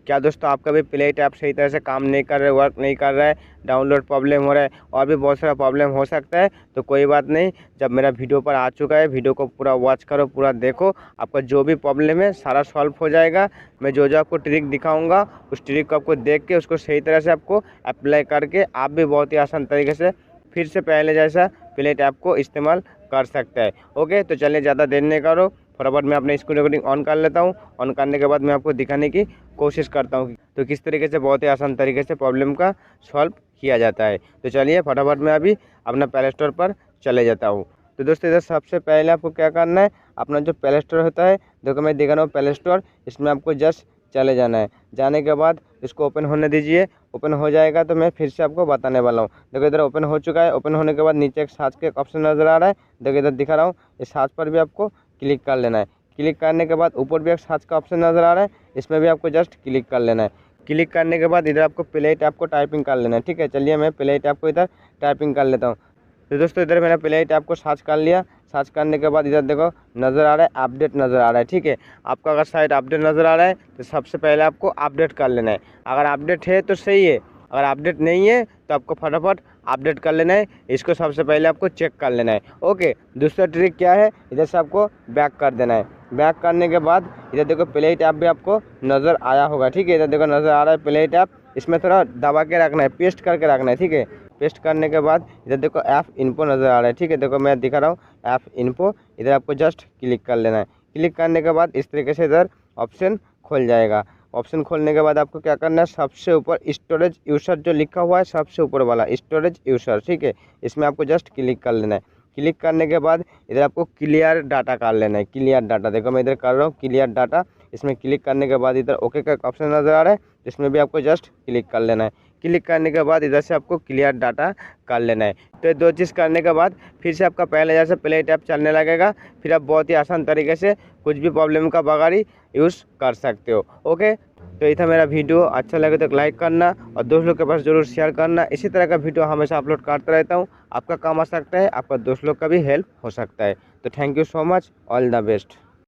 क्या दोस्तों आपका भी प्ले ऐप सही तरह से काम नहीं कर रहा है, वर्क नहीं कर रहा है, डाउनलोड प्रॉब्लम हो रहा है और भी बहुत सारा प्रॉब्लम हो सकता है, तो कोई बात नहीं, जब मेरा वीडियो पर आ चुका है, वीडियो को पूरा वॉच करो, पूरा देखो, आपका जो भी प्रॉब्लम है सारा सॉल्व हो जाएगा। मैं जो जो आपको ट्रिक दिखाऊंगा उस ट्रिक को आपको देख के उसको सही तरह से आपको अप्लाई करके आप भी बहुत ही आसान तरीके से फिर से पहले जैसा प्ले ऐप को इस्तेमाल कर सकता है। ओके, तो चलिए ज़्यादा देर नहीं करो, फटाफट मैं अपने स्क्रीन रिकॉर्डिंग ऑन कर लेता हूँ। ऑन करने के बाद मैं आपको दिखाने की कोशिश करता हूँ तो किस तरीके से बहुत ही आसान तरीके से प्रॉब्लम का सॉल्व किया जाता है। तो चलिए फटाफट मैं अभी अपना प्ले स्टोर पर चले जाता हूँ। तो दोस्तों इधर सबसे पहले आपको क्या करना है, अपना जो प्ले स्टोर होता है, देखो मैं दिखा रहा हूँ प्ले स्टोर, इसमें आपको जस्ट चले जाना है। जाने के बाद इसको ओपन होने दीजिए। ओपन हो जाएगा तो मैं फिर से आपको बताने वाला हूँ। देखो इधर ओपन हो चुका है। ओपन होने के बाद नीचे एक सर्च का ऑप्शन नज़र आ रहा है, देखो इधर दिखा रहा हूँ, इस सर्च पर भी आपको क्लिक कर लेना है। क्लिक करने के बाद ऊपर भी एक सर्च का ऑप्शन नज़र आ रहा है, इसमें भी आपको जस्ट क्लिक कर लेना है। क्लिक करने के बाद इधर आपको प्ले ऐप को टाइपिंग कर लेना है। ठीक है, चलिए मैं प्ले ऐप को इधर टाइपिंग कर लेता हूँ। तो दोस्तों इधर मैंने प्ले ऐप को सर्च कर लिया। सर्च करने के बाद इधर देखो नज़र आ रहा है अपडेट नज़र आ रहा है। ठीक है, आपका अगर साइट अपडेट नज़र आ रहा है तो सबसे पहले आपको अपडेट कर लेना है। अगर अपडेट है तो सही है, अगर अपडेट नहीं है तो आपको फटाफट अपडेट कर लेना है। इसको सबसे पहले आपको चेक कर लेना है। ओके, दूसरा ट्रिक क्या है, इधर से आपको बैक कर देना है। बैक करने के बाद इधर देखो प्ले ऐप भी आपको नज़र आया होगा। ठीक है, इधर देखो नज़र आ रहा है प्ले ऐप, इसमें थोड़ा दबा के रखना है, पेस्ट करके रखना है। ठीक है, पेस्ट करने के बाद इधर देखो ऐप इन्फो नज़र आ रहा है। ठीक है, देखो मैं दिखा रहा हूँ ऐप इन्फो, इधर आपको जस्ट क्लिक कर लेना है। क्लिक करने के बाद इस तरीके से इधर ऑप्शन खुल जाएगा। ऑप्शन खोलने के बाद आपको क्या करना है, सबसे ऊपर स्टोरेज यूजर जो लिखा हुआ है, सबसे ऊपर वाला स्टोरेज यूजर, ठीक है, इसमें आपको जस्ट क्लिक कर लेना है। क्लिक करने के बाद इधर आपको क्लियर डाटा कर लेना है। क्लियर डाटा, देखो मैं इधर कर रहा हूँ क्लियर डाटा, इसमें क्लिक करने के बाद इधर ओके का ऑप्शन नज़र आ रहा है, इसमें भी आपको जस्ट क्लिक कर लेना है। क्लिक करने के बाद इधर से आपको क्लियर डाटा कर लेना है। तो ये दो चीज़ करने के बाद फिर से आपका पहले जैसे प्ले ऐप चलने लगेगा, फिर आप बहुत ही आसान तरीके से कुछ भी प्रॉब्लम का बगैर ही यूज़ कर सकते हो। ओके, तो ये था मेरा वीडियो, अच्छा लगे तो लाइक करना और दोस्त लोग के पास जरूर शेयर करना। इसी तरह का वीडियो हमेशा अपलोड करता रहता हूँ, आपका काम आ सकता है, आपका दोस्त लोग का भी हेल्प हो सकता है। तो thank you so much, all the best.